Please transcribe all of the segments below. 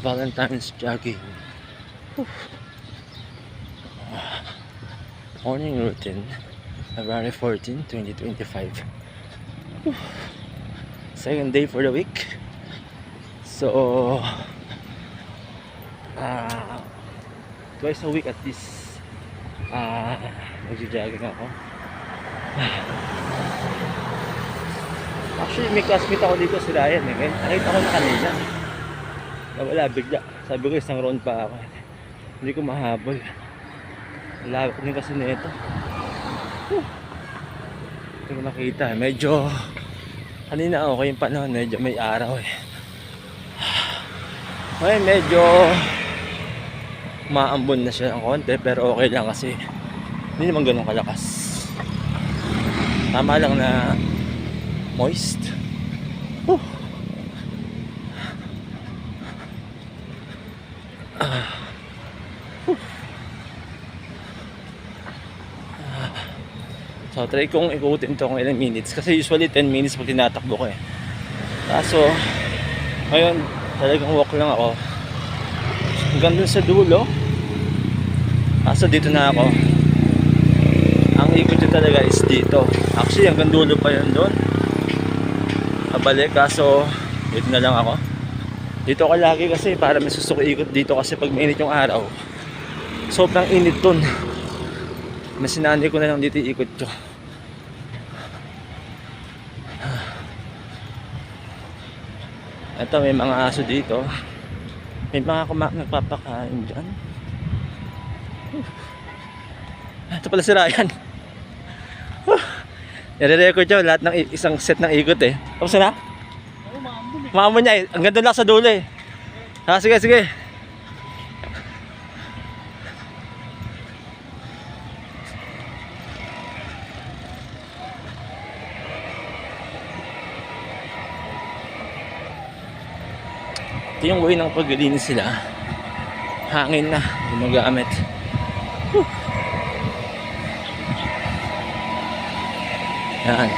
Valentine's jogging. Morning routine, February 14, 2025. Second day for the week. So, twice a week at least, nagja-jogging ako. Actually, may classmate ako dito, si Ryan. Nakita ko na kanina. Wala, bigla. Sabi ko, isang round pa ako. Hindi ko mahabol. Lagok din kasi nito. Hindi ko makita. Medyo, kanina okay yung panahon. Medyo may araw eh. Ngayon, medyo maambon na siya ng konti. Pero okay lang kasi hindi naman ganun kalakas. Tama lang na moist. So try kong ikutin ito kung ilang minutes. Kasi usually 10 minutes pag tinatakbo ko eh. Kaso ngayon talagang walk lang ako hanggang dun sa dulo. Kaso dito na ako. Ang ikot yun talaga is dito. Actually hanggang dulo pa yun doon. Kabalik, kaso dito na lang ako. Dito ako lagi kasi para may susto ko ikot dito. Kasi pag mainit yung araw, sobrang init dun. Mas sinanay ko na lang dito ikot ko. Ito may mga aso dito. May mga nagpapakain dyan. Ito pala si Ryan. Nire-record siya lahat ng isang set ng ikot eh. Tapos na? Maamon niya eh. Ang ganda lang sa dulo eh. Sige, sige. Ito yung way ng paglilinis sila. Hangin na gumagamit. Yan.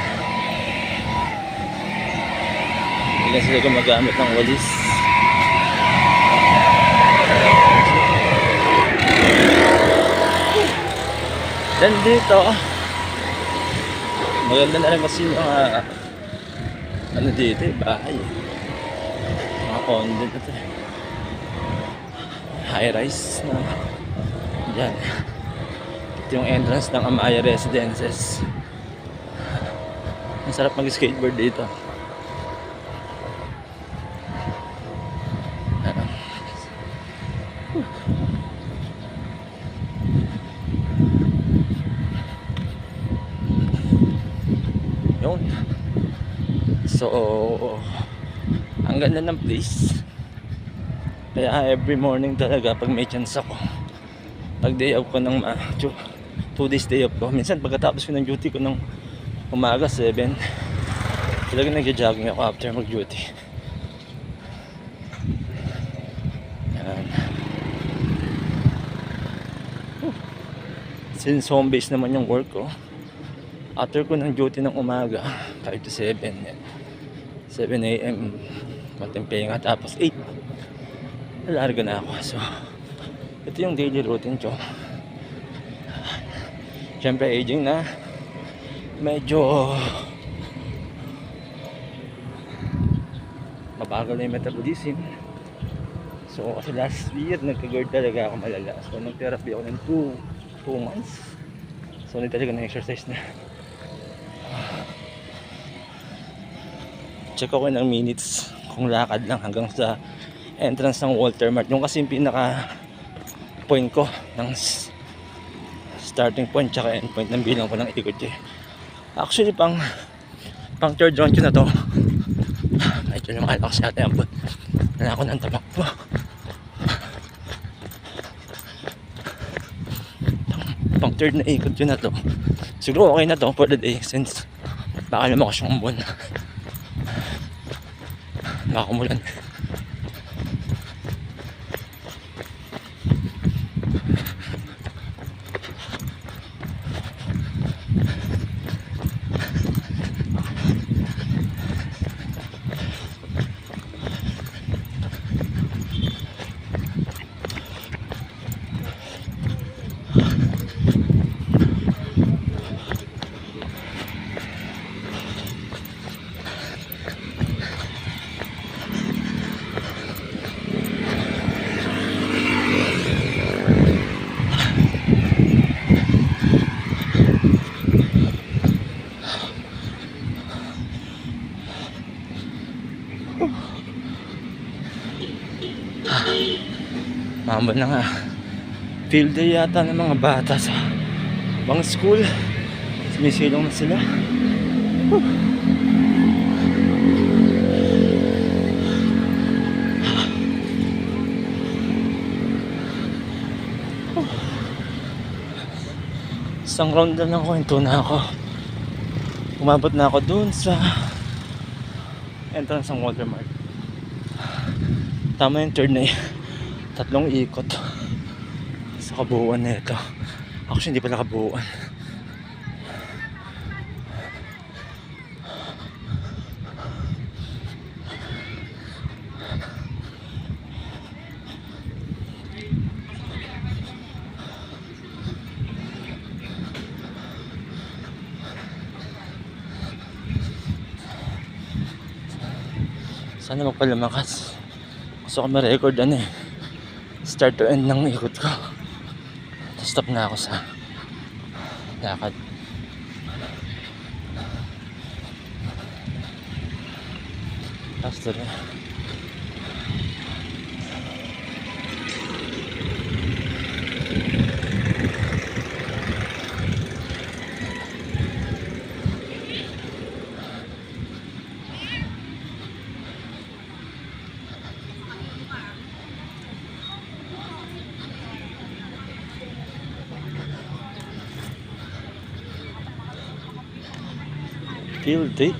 Hindi na sila gumagamit ng walis. Then dito maganda na rin kasi yung ano dito eh, bahay mga condo na ito, high rise na dyan. Ito yung entrance ng Amaya Residences. Ang sarap mag-skateboard dito. Yun. So, ang ganda ng place. Kaya every morning talaga pag may chance ako, pag day off ko ng 2 days day off ko, minsan pagkatapos ko ng duty ko ng umaga 7, talagang nagja-jogging ako after mag-duty. Yan. Since home base naman yung work ko, after ko ng duty ng umaga 5 to 7 yan. 7 AM konting pahinga, tapos 8 nalarga na ako. So ito yung daily routine ko. Siyempre aging na, medyo mabagal na yung metabolism. So kasi last year nagka-GERD talaga ako malala. So nag-therapy ako ng 2 months. So hindi talaga na-exercise na. Check ako ng minutes kung lakad lang hanggang sa entrance ng Walter Mart. Yung kasi yung pinaka point ko ng starting point tsaka end point ng bilang ko ng ikot eh. Actually pang third round ko na to. Medyo lumalakas yata yung abot. Wala ako ng tamakbo. Pang third na ikot ko na to. Siguro okay na to for the day since baka lumakas yung ambon. Baka umulan. Mamba na nga. Field day yata ng mga bata sa bang school. Sumisilong na sila. Isang round lang kwento na ako. Umabot na ako dun sa entrance ng Walmart. Tama yung turn na yun. 3 ikot sa kabuuan na ito. Actually hindi pala kabuuan. Sana magpalamakas. Gusto ko ma-record start to end ng ikot ko. Stop na ako sa lakad. After field day.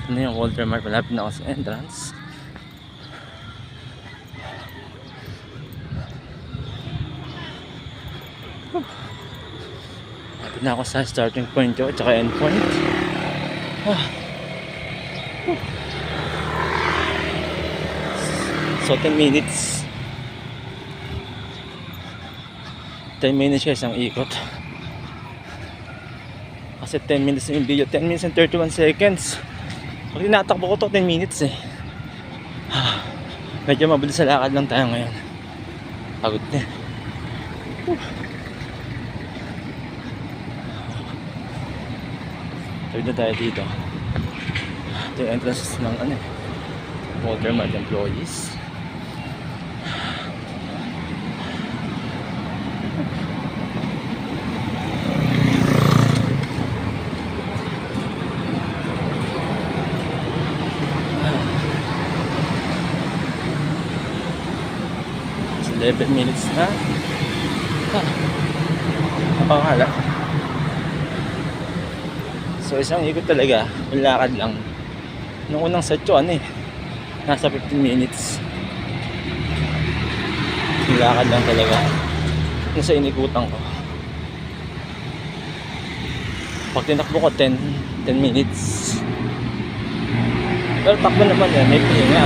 Ano yung Walmart? Malapit na ako sa entrance. Malapit na ako sa starting point ko at saka end point. So 10 minutes. 10 minutes siya isang ikot. Kasi 10 minutes yung video. 10 minutes and 31 seconds. Pag tinatakbo ko to 10 minutes Medyo mabilis sa lakad lang tayo ngayon. Pagod na. Tawid na tayo dito. Ito yung entrance ng Walmart employees. It's 11 minutes na. Napakahala. So isang ikot talaga, malakad lang. Nung unang set ko nasa 15 minutes. Lakad lang talaga. Nasa inikutan ko. Pag tinakbo ko 10 minutes. Pero takbo naman may pahinga.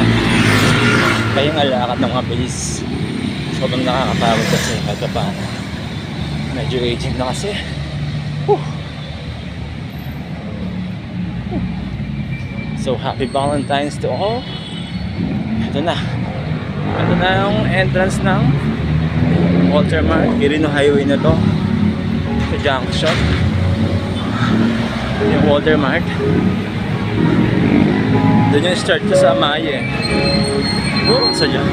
Pahinga lakad ng mabilis. Sobrang nakakapagod kasi kahit pa paano. Medyo aging na kasi. So happy Valentine's to all. Ito na yung entrance ng Walmart. Quirino Highway na to sa junction. Yung Walmart. Doon yung start ko sa Maye. Sa dyan.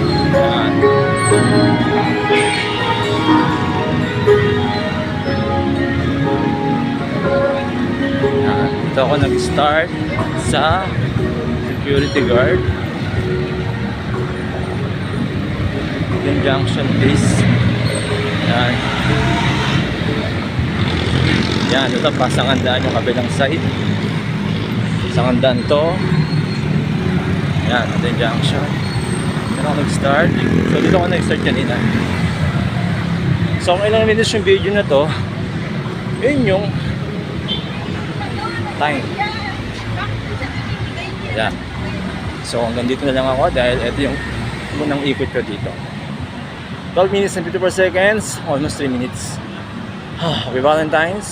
Ito ako nag-start sa security guard. Yung junction base. Yan, ito pa Sangandaan yung kabilang side. Sangandaan to. Yan, ito yung junction. Dito ako nag-start. So dito ako nag-start kanina. So kung ilang minutes yung video na to, yun yung time. Yan. So hanggang dito na lang ako dahil ito yung unang ikot ko dito. 12 minutes and 54 seconds, almost 3 minutes. Happy Valentine's.